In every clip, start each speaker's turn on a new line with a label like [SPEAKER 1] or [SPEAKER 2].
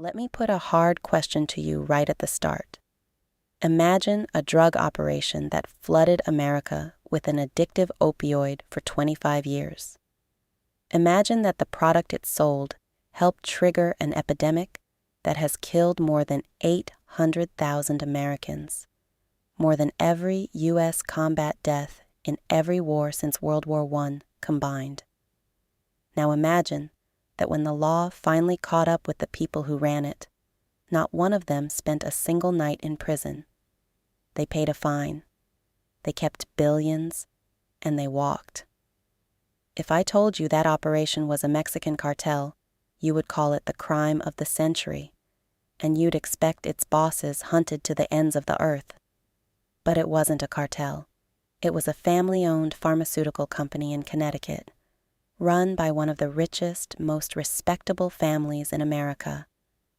[SPEAKER 1] Let me put a hard question to you right at the start. Imagine a drug operation that flooded America with an addictive opioid for 25 years. Imagine that the product it sold helped trigger an epidemic that has killed more than 800,000 Americans, more than every U.S. combat death in every war since World War I combined. Now imagine that when the law finally caught up with the people who ran it, not one of them spent a single night in prison. They paid a fine, they kept billions, and they walked. If I told you that operation was a Mexican cartel, you would call it the crime of the century, and you'd expect its bosses hunted to the ends of the earth. But it wasn't a cartel. It was a family-owned pharmaceutical company in Connecticut, run by one of the richest, most respectable families in America,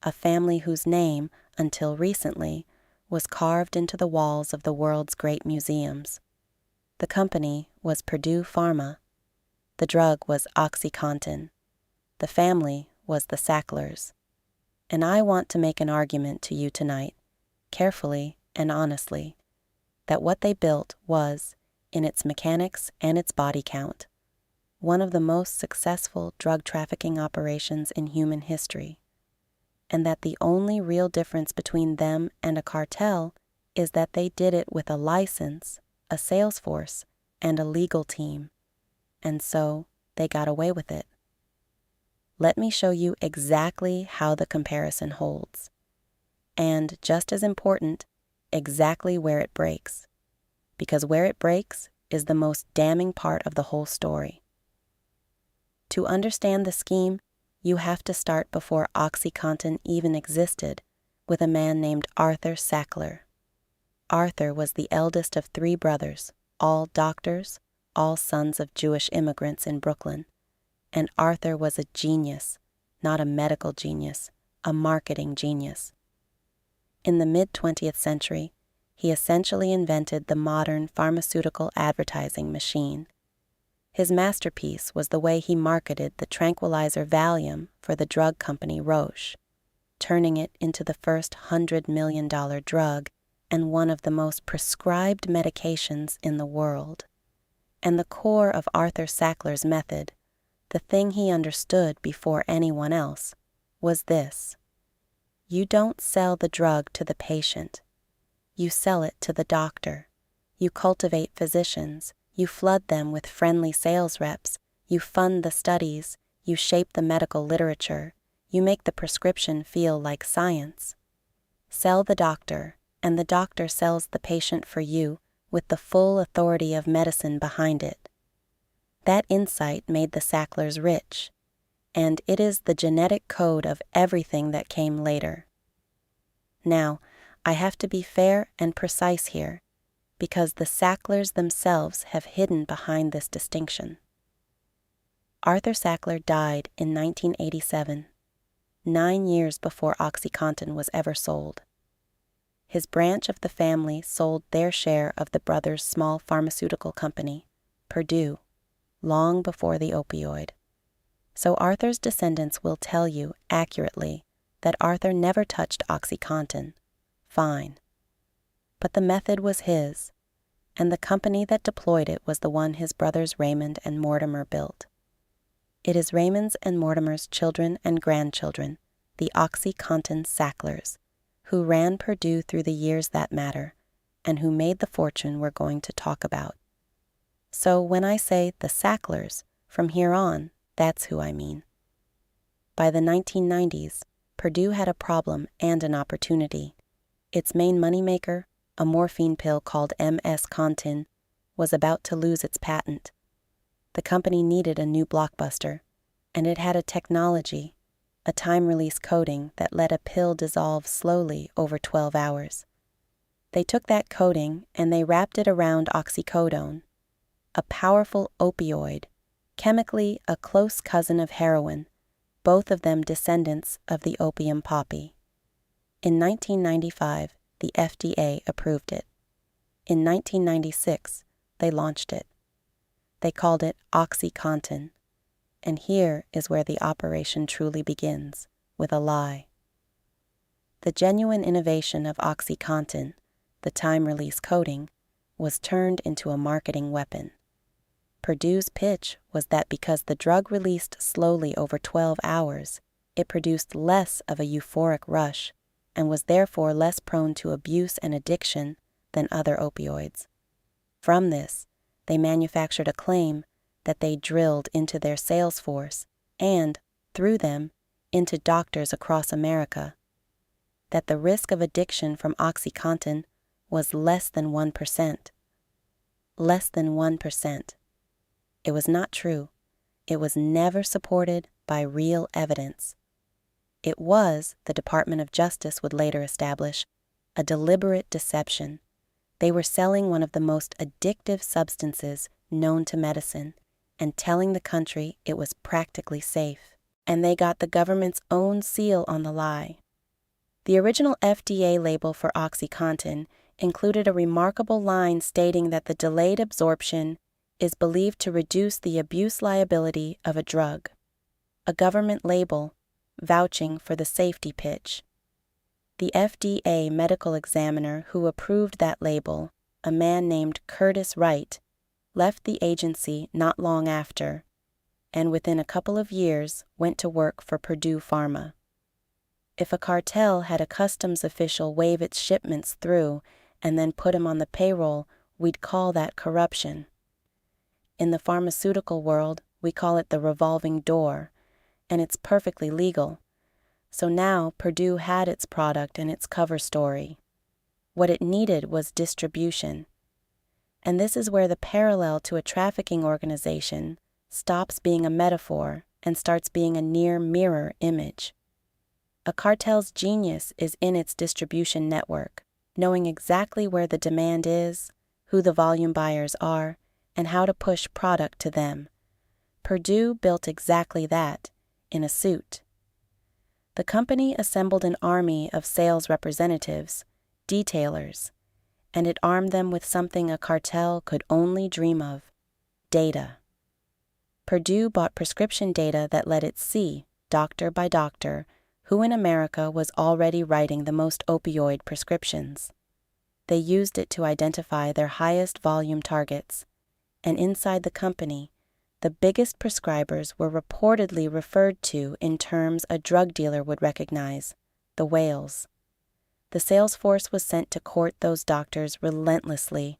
[SPEAKER 1] a family whose name, until recently, was carved into the walls of the world's great museums. The company was Purdue Pharma. The drug was OxyContin. The family was the Sacklers. And I want to make an argument to you tonight, carefully and honestly, that what they built was, in its mechanics and its body count, one of the most successful drug trafficking operations in human history, and that the only real difference between them and a cartel is that they did it with a license, a sales force, and a legal team, and so they got away with it. Let me show you exactly how the comparison holds, and just as important, exactly where it breaks, because where it breaks is the most damning part of the whole story. To understand the scheme, you have to start before OxyContin even existed, with a man named Arthur Sackler. Arthur was the eldest of 3 brothers, all doctors, all sons of Jewish immigrants in Brooklyn. And Arthur was a genius, not a medical genius, a marketing genius. In the mid-20th century, he essentially invented the modern pharmaceutical advertising machine. His masterpiece was the way he marketed the tranquilizer Valium for the drug company Roche, turning it into the first $100 million drug and one of the most prescribed medications in the world. And the core of Arthur Sackler's method, the thing he understood before anyone else, was this: you don't sell the drug to the patient. You sell it to the doctor. You cultivate physicians. You flood them with friendly sales reps. You fund the studies. You shape the medical literature. You make the prescription feel like science. Sell the doctor, and the doctor sells the patient for you with the full authority of medicine behind it. That insight made the Sacklers rich, and it is the genetic code of everything that came later. Now, I have to be fair and precise here, because the Sacklers themselves have hidden behind this distinction. Arthur Sackler died in 1987, 9 years before OxyContin was ever sold. His branch of the family sold their share of the brothers' small pharmaceutical company, Purdue, long before the opioid. So Arthur's descendants will tell you accurately that Arthur never touched OxyContin. Fine. But the method was his, and the company that deployed it was the one his brothers Raymond and Mortimer built. It is Raymond's and Mortimer's children and grandchildren, the OxyContin Sacklers, who ran Purdue through the years that matter, and who made the fortune we're going to talk about. So when I say the Sacklers, from here on, that's who I mean. By the 1990s, Purdue had a problem and an opportunity. Its main moneymaker, a morphine pill called MS-Contin, was about to lose its patent. The company needed a new blockbuster, and it had a technology, a time-release coating that let a pill dissolve slowly over 12 hours. They took that coating and they wrapped it around oxycodone, a powerful opioid, chemically a close cousin of heroin, both of them descendants of the opium poppy. In 1995, the FDA approved it. In 1996, they launched it. They called it OxyContin. And here is where the operation truly begins, with a lie. The genuine innovation of OxyContin, the time-release coating, was turned into a marketing weapon. Purdue's pitch was that because the drug released slowly over 12 hours, it produced less of a euphoric rush and was therefore less prone to abuse and addiction than other opioids. From this, they manufactured a claim that they drilled into their sales force and, through them, into doctors across America, that the risk of addiction from OxyContin was less than 1%. Less than 1%. It was not true. It was never supported by real evidence. It was, the Department of Justice would later establish, a deliberate deception. They were selling one of the most addictive substances known to medicine and telling the country it was practically safe. And they got the government's own seal on the lie. The original FDA label for OxyContin included a remarkable line stating that the delayed absorption is believed to reduce the abuse liability of a drug, a government label vouching for the safety pitch. The FDA medical examiner who approved that label, a man named Curtis Wright, left the agency not long after, and within a couple of years went to work for Purdue Pharma. If a cartel had a customs official wave its shipments through and then put him on the payroll, we'd call that corruption. In the pharmaceutical world, we call it the revolving door, and it's perfectly legal. So now Purdue had its product and its cover story. What it needed was distribution. And this is where the parallel to a trafficking organization stops being a metaphor and starts being a near mirror image. A cartel's genius is in its distribution network, knowing exactly where the demand is, who the volume buyers are, and how to push product to them. Purdue built exactly that, in a suit. The company assembled an army of sales representatives, detailers, and it armed them with something a cartel could only dream of: data. Purdue bought prescription data that let it see, doctor by doctor, who in America was already writing the most opioid prescriptions. They used it to identify their highest volume targets, and inside the company, the biggest prescribers were reportedly referred to in terms a drug dealer would recognize: the whales. The sales force was sent to court those doctors relentlessly,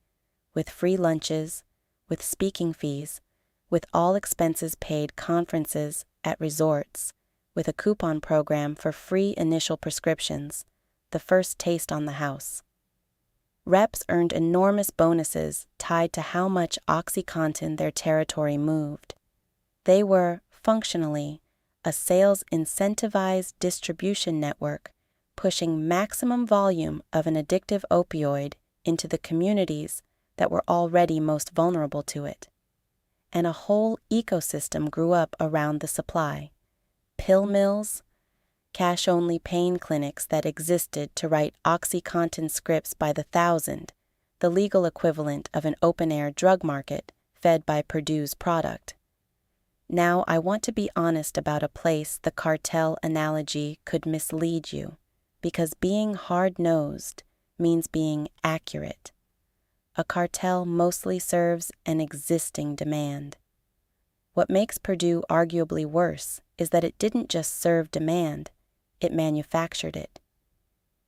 [SPEAKER 1] with free lunches, with speaking fees, with all expenses paid conferences at resorts, with a coupon program for free initial prescriptions, the first taste on the house. Reps earned enormous bonuses tied to how much OxyContin their territory moved. They were, functionally, a sales incentivized distribution network pushing maximum volume of an addictive opioid into the communities that were already most vulnerable to it. And a whole ecosystem grew up around the supply: pill mills, cash-only pain clinics that existed to write OxyContin scripts by the thousand, the legal equivalent of an open-air drug market fed by Purdue's product. Now, I want to be honest about a place the cartel analogy could mislead you, because being hard-nosed means being accurate. A cartel mostly serves an existing demand. What makes Purdue arguably worse is that it didn't just serve demand, it manufactured it.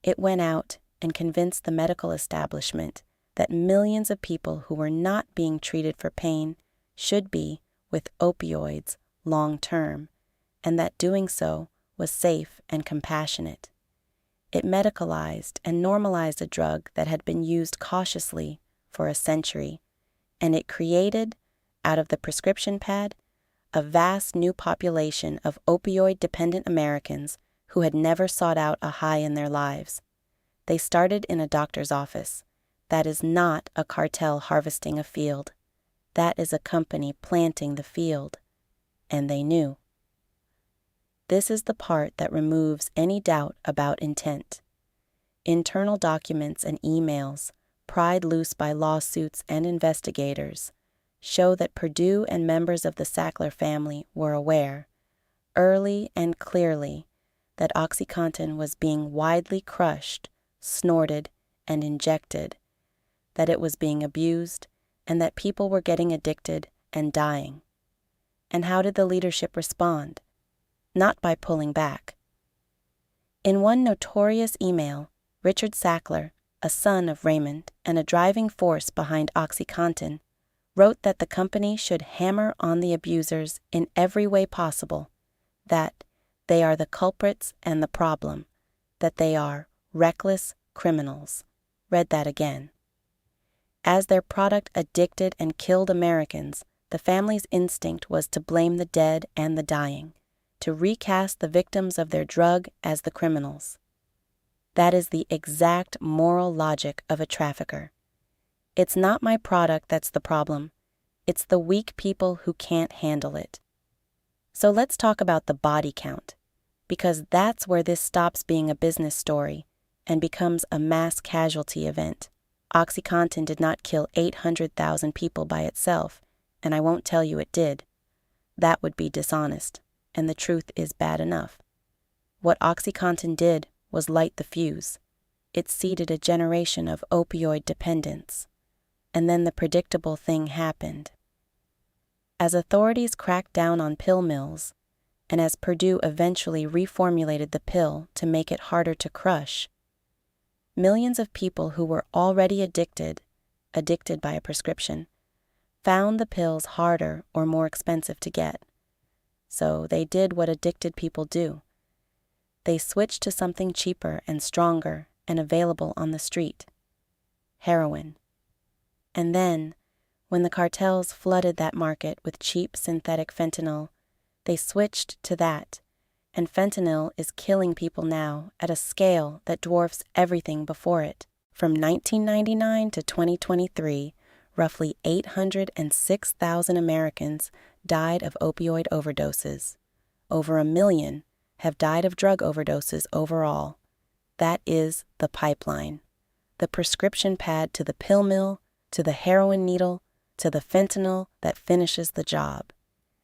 [SPEAKER 1] It went out and convinced the medical establishment that millions of people who were not being treated for pain should be with opioids long-term, and that doing so was safe and compassionate. It medicalized and normalized a drug that had been used cautiously for a century, and it created, out of the prescription pad, a vast new population of opioid-dependent Americans who had never sought out a high in their lives. They started in a doctor's office. That is not a cartel harvesting a field. That is a company planting the field. And they knew. This is the part that removes any doubt about intent. Internal documents and emails, pried loose by lawsuits and investigators, show that Purdue and members of the Sackler family were aware, early and clearly, that OxyContin was being widely crushed, snorted, and injected, that it was being abused, and that people were getting addicted and dying. And how did the leadership respond? Not by pulling back. In one notorious email, Richard Sackler, a son of Raymond and a driving force behind OxyContin, wrote that the company should hammer on the abusers in every way possible, that they are the culprits and the problem, that they are reckless criminals. Read that again. As their product addicted and killed Americans, the family's instinct was to blame the dead and the dying, to recast the victims of their drug as the criminals. That is the exact moral logic of a trafficker. It's not my product that's the problem. It's the weak people who can't handle it. So let's talk about the body count, because that's where this stops being a business story and becomes a mass casualty event. OxyContin did not kill 800,000 people by itself, and I won't tell you it did. That would be dishonest, and the truth is bad enough. What OxyContin did was light the fuse. It seeded a generation of opioid dependence. And then the predictable thing happened. As authorities cracked down on pill mills, and as Purdue eventually reformulated the pill to make it harder to crush, millions of people who were already addicted by a prescription, found the pills harder or more expensive to get. So they did what addicted people do. They switched to something cheaper and stronger and available on the street: heroin. And then, when the cartels flooded that market with cheap synthetic fentanyl, they switched to that, and fentanyl is killing people now at a scale that dwarfs everything before it. From 1999 to 2023, roughly 806,000 Americans died of opioid overdoses. Over 1 million have died of drug overdoses overall. That is the pipeline. The prescription pad to the pill mill, to the heroin needle, to the fentanyl that finishes the job.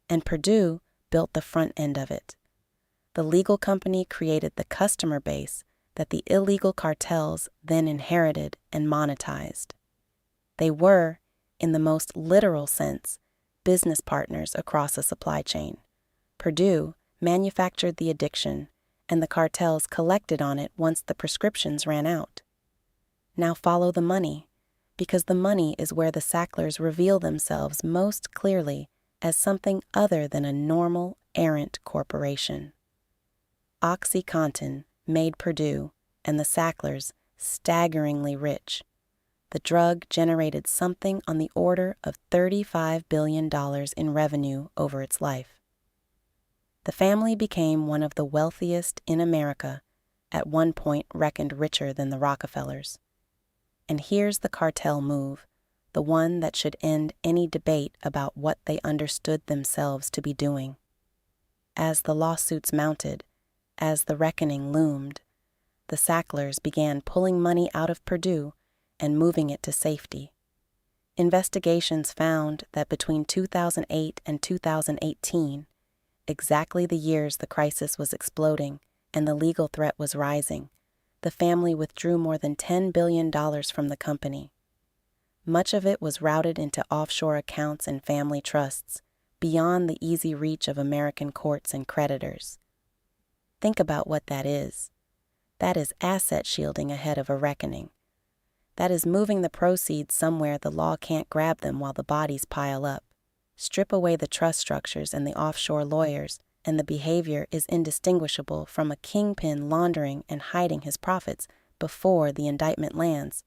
[SPEAKER 1] And Purdue built the front end of it. The legal company created the customer base that the illegal cartels then inherited and monetized. They were, in the most literal sense, business partners across a supply chain. Purdue manufactured the addiction, and the cartels collected on it once the prescriptions ran out. Now follow the money, because the money is where the Sacklers reveal themselves most clearly as something other than a normal, errant corporation. OxyContin made Purdue and the Sacklers staggeringly rich. The drug generated something on the order of $35 billion in revenue over its life. The family became one of the wealthiest in America, at one point reckoned richer than the Rockefellers. And here's the cartel move, the one that should end any debate about what they understood themselves to be doing. As the lawsuits mounted, as the reckoning loomed, the Sacklers began pulling money out of Purdue and moving it to safety. Investigations found that between 2008 and 2018, exactly the years the crisis was exploding and the legal threat was rising, the family withdrew more than $10 billion from the company. Much of it was routed into offshore accounts and family trusts, beyond the easy reach of American courts and creditors. Think about what that is. That is asset shielding ahead of a reckoning. That is moving the proceeds somewhere the law can't grab them while the bodies pile up. Strip away the trust structures and the offshore lawyers, and the behavior is indistinguishable from a kingpin laundering and hiding his profits before the indictment lands.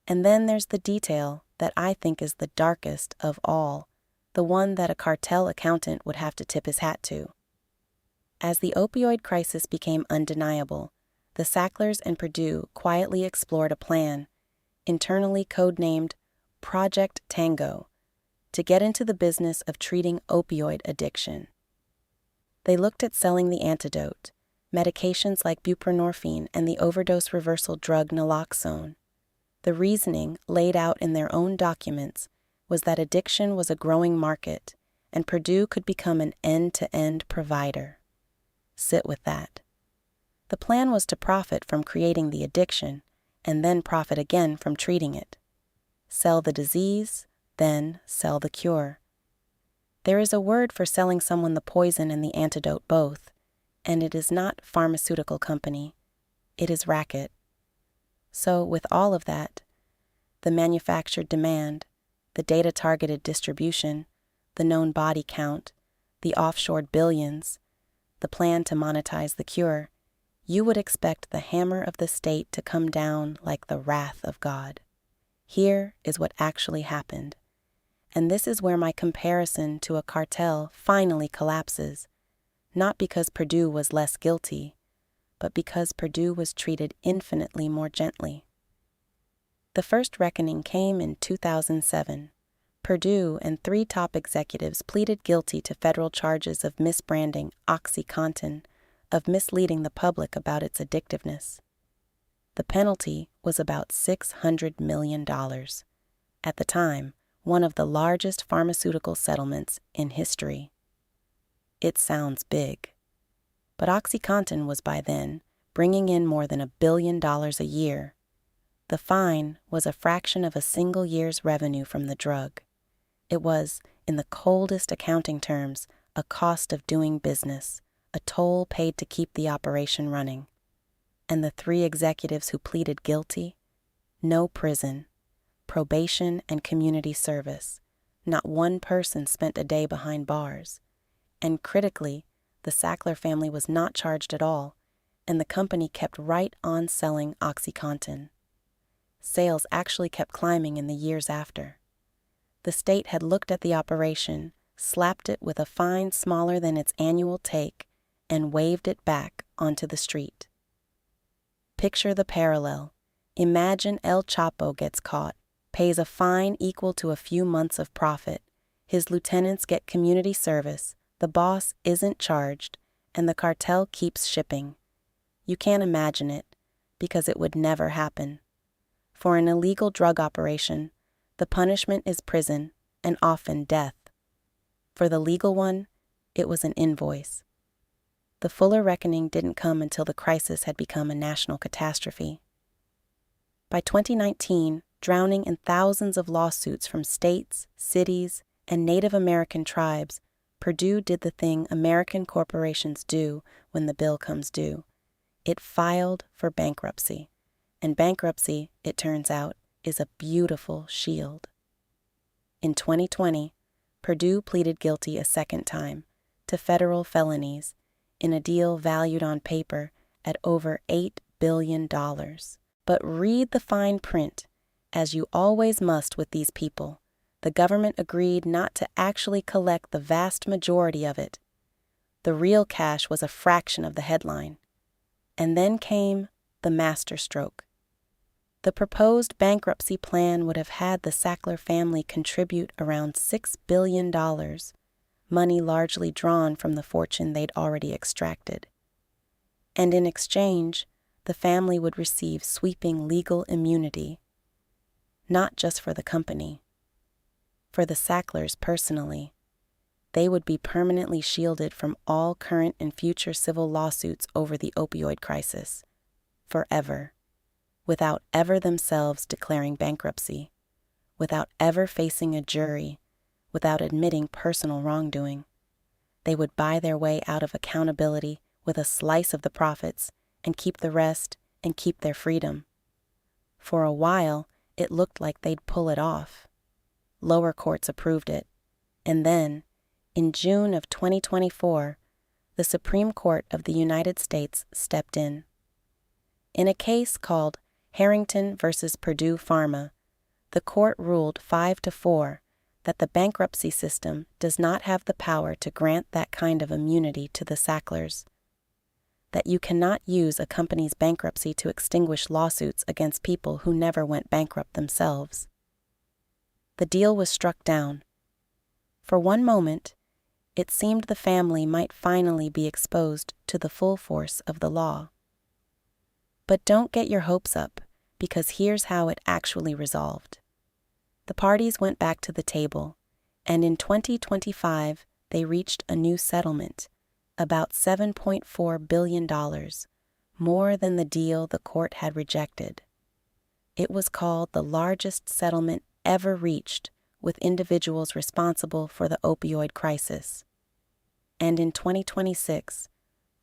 [SPEAKER 1] And then there's the detail that I think is the darkest of all, the one that a cartel accountant would have to tip his hat to. As the opioid crisis became undeniable, the Sacklers and Purdue quietly explored a plan, internally codenamed Project Tango, to get into the business of treating opioid addiction. They looked at selling the antidote, medications like buprenorphine and the overdose reversal drug naloxone. The reasoning, laid out in their own documents, was that addiction was a growing market, and Purdue could become an end-to-end provider. Sit with that. The plan was to profit from creating the addiction and then profit again from treating it. Sell the disease, then sell the cure. There is a word for selling someone the poison and the antidote both, and it is not pharmaceutical company. It is racket. So with all of that, the manufactured demand, the data-targeted distribution, the known body count, the offshored billions, the plan to monetize the cure, you would expect the hammer of the state to come down like the wrath of God. Here is what actually happened. And this is where my comparison to a cartel finally collapses, not because Purdue was less guilty, but because Purdue was treated infinitely more gently. The first reckoning came in 2007. Purdue and 3 top executives pleaded guilty to federal charges of misbranding OxyContin, of misleading the public about its addictiveness. The penalty was about $600 million. At the time, one of the largest pharmaceutical settlements in history. It sounds big. But OxyContin was by then bringing in more than $1 billion a year. The fine was a fraction of a single year's revenue from the drug. It was, in the coldest accounting terms, a cost of doing business, a toll paid to keep the operation running. And the 3 executives who pleaded guilty? No prison, probation and community service. Not one person spent a day behind bars. And critically, the Sackler family was not charged at all, and the company kept right on selling OxyContin. Sales actually kept climbing in the years after. The state had looked at the operation, slapped it with a fine smaller than its annual take, and waved it back onto the street. Picture the parallel. Imagine El Chapo gets caught, pays a fine equal to a few months of profit, his lieutenants get community service, the boss isn't charged, and the cartel keeps shipping. You can't imagine it, because it would never happen. For an illegal drug operation, the punishment is prison and often death. For the legal one, it was an invoice. The fuller reckoning didn't come until the crisis had become a national catastrophe. By 2019, drowning in thousands of lawsuits from states, cities, and Native American tribes, Purdue did the thing American corporations do when the bill comes due. It filed for bankruptcy. And bankruptcy, it turns out, is a beautiful shield. In 2020, Purdue pleaded guilty a second time to federal felonies in a deal valued on paper at over $8 billion. But read the fine print, as you always must with these people. The government agreed not to actually collect the vast majority of it. The real cash was a fraction of the headline. And then came the masterstroke. The proposed bankruptcy plan would have had the Sackler family contribute around $6 billion, money largely drawn from the fortune they'd already extracted. And in exchange, the family would receive sweeping legal immunity, not just for the company. For the Sacklers personally, they would be permanently shielded from all current and future civil lawsuits over the opioid crisis, forever, without ever themselves declaring bankruptcy, without ever facing a jury, without admitting personal wrongdoing. They would buy their way out of accountability with a slice of the profits and keep the rest and keep their freedom. For a while, it looked like they'd pull it off. Lower courts approved it, and then, in June of 2024, the Supreme Court of the United States stepped in. In a case called Harrington versus Purdue Pharma, the court ruled 5-4 that the bankruptcy system does not have the power to grant that kind of immunity to the Sacklers, that you cannot use a company's bankruptcy to extinguish lawsuits against people who never went bankrupt themselves. The deal was struck down. For one moment, it seemed the family might finally be exposed to the full force of the law. But don't get your hopes up, because here's how it actually resolved. The parties went back to the table, and in 2025, they reached a new settlement, about $7.4 billion, more than the deal the court had rejected. It was called the largest settlement ever reached with individuals responsible for the opioid crisis. And in 2026,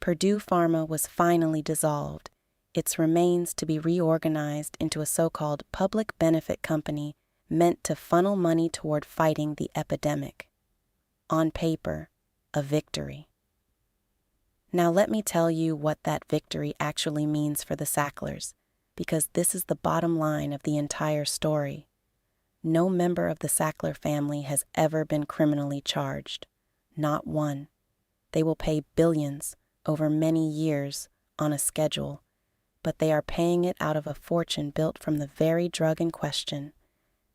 [SPEAKER 1] Purdue Pharma was finally dissolved, its remains to be reorganized into a so-called public benefit company meant to funnel money toward fighting the epidemic. On paper, a victory. Now let me tell you what that victory actually means for the Sacklers, because this is the bottom line of the entire story. No member of the Sackler family has ever been criminally charged. Not one. They will pay billions over many years on a schedule, but they are paying it out of a fortune built from the very drug in question,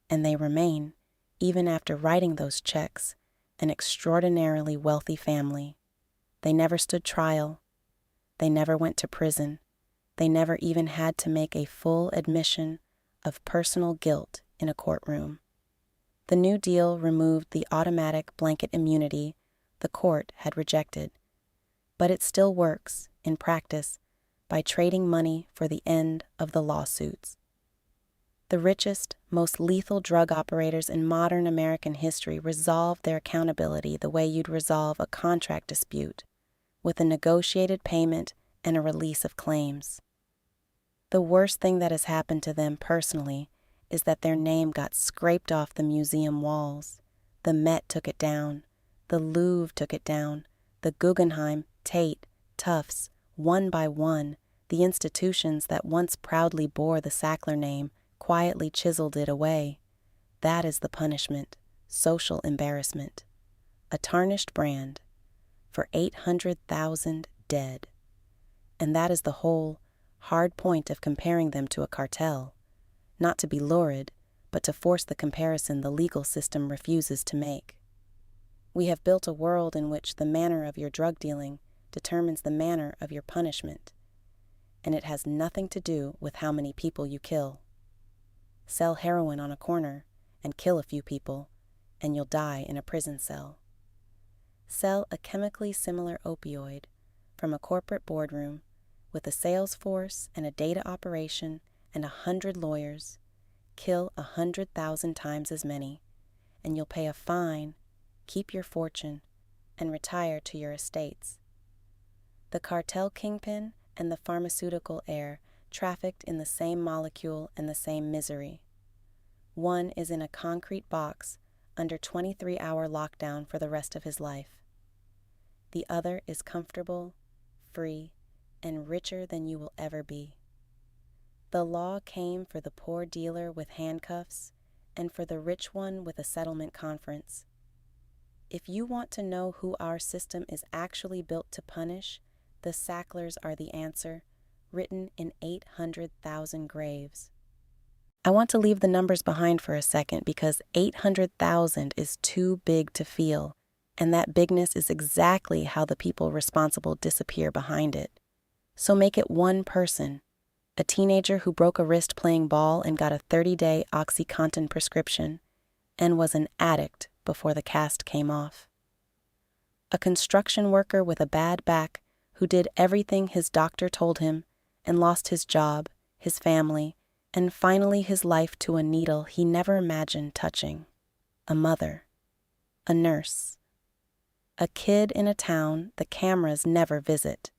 [SPEAKER 1] and they remain, even after writing those checks, an extraordinarily wealthy family. They never stood trial. They never went to prison. They never even had to make a full admission of personal guilt in a courtroom. The New Deal removed the automatic blanket immunity the court had rejected, but it still works, in practice, by trading money for the end of the lawsuits. The richest, most lethal drug operators in modern American history resolved their accountability the way you'd resolve a contract dispute, with a negotiated payment and a release of claims. The worst thing that has happened to them personally is that their name got scraped off the museum walls. The Met took it down. The Louvre took it down. The Guggenheim, Tate, Tufts, one by one, the institutions that once proudly bore the Sackler name quietly chiseled it away. That is the punishment, social embarrassment. A tarnished brand for 800,000 dead. And that is the whole hard point of comparing them to a cartel. Not to be lurid, but to force the comparison the legal system refuses to make. We have built a world in which the manner of your drug dealing determines the manner of your punishment, and it has nothing to do with how many people you kill. Sell heroin on a corner and kill a few people, and you'll die in a prison cell. Sell a chemically similar opioid from a corporate boardroom with a sales force and a data operation and 100 lawyers, kill 100,000 times as many, and you'll pay a fine, keep your fortune, and retire to your estates. The cartel kingpin and the pharmaceutical heir trafficked in the same molecule and the same misery. One is in a concrete box under 23-hour lockdown for the rest of his life. The other is comfortable, free, and richer than you will ever be. The law came for the poor dealer with handcuffs and for the rich one with a settlement conference. If you want to know who our system is actually built to punish, the Sacklers are the answer, written in 800,000 graves. I want to leave the numbers behind for a second because 800,000 is too big to feel, and that bigness is exactly how the people responsible disappear behind it. So make it one person, a teenager who broke a wrist playing ball and got a 30-day OxyContin prescription and was an addict before the cast came off. A construction worker with a bad back who did everything his doctor told him and lost his job, his family, and finally his life to a needle he never imagined touching. A mother. A nurse. A kid in a town the cameras never visit.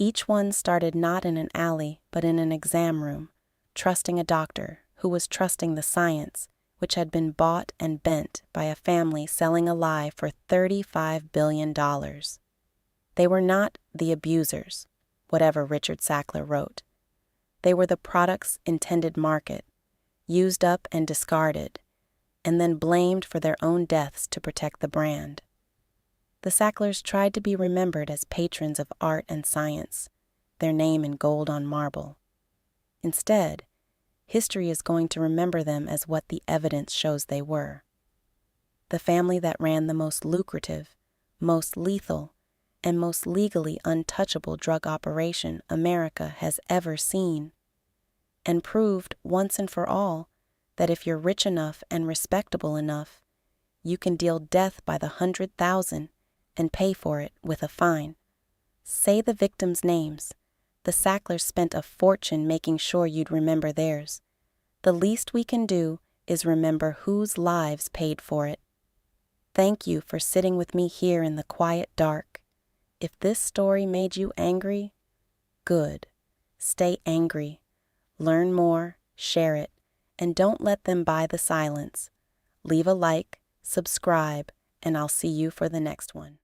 [SPEAKER 1] Each one started not in an alley, but in an exam room, trusting a doctor who was trusting the science, which had been bought and bent by a family selling a lie for $35 billion. They were not the abusers, whatever Richard Sackler wrote. They were the product's intended market, used up and discarded, and then blamed for their own deaths to protect the brand. The Sacklers tried to be remembered as patrons of art and science, their name in gold on marble. Instead, history is going to remember them as what the evidence shows they were. The family that ran the most lucrative, most lethal, and most legally untouchable drug operation America has ever seen, and proved once and for all that if you're rich enough and respectable enough, you can deal death by the 100,000 and pay for it with a fine. Say the victims' names, The Sacklers spent a fortune making sure you'd remember theirs. The least we can do is remember whose lives paid for it. Thank you for sitting with me here in the quiet dark. If this story made you angry, good. Stay angry. Learn more, share it, and don't let them buy the silence. Leave a like, subscribe, and I'll see you for the next one.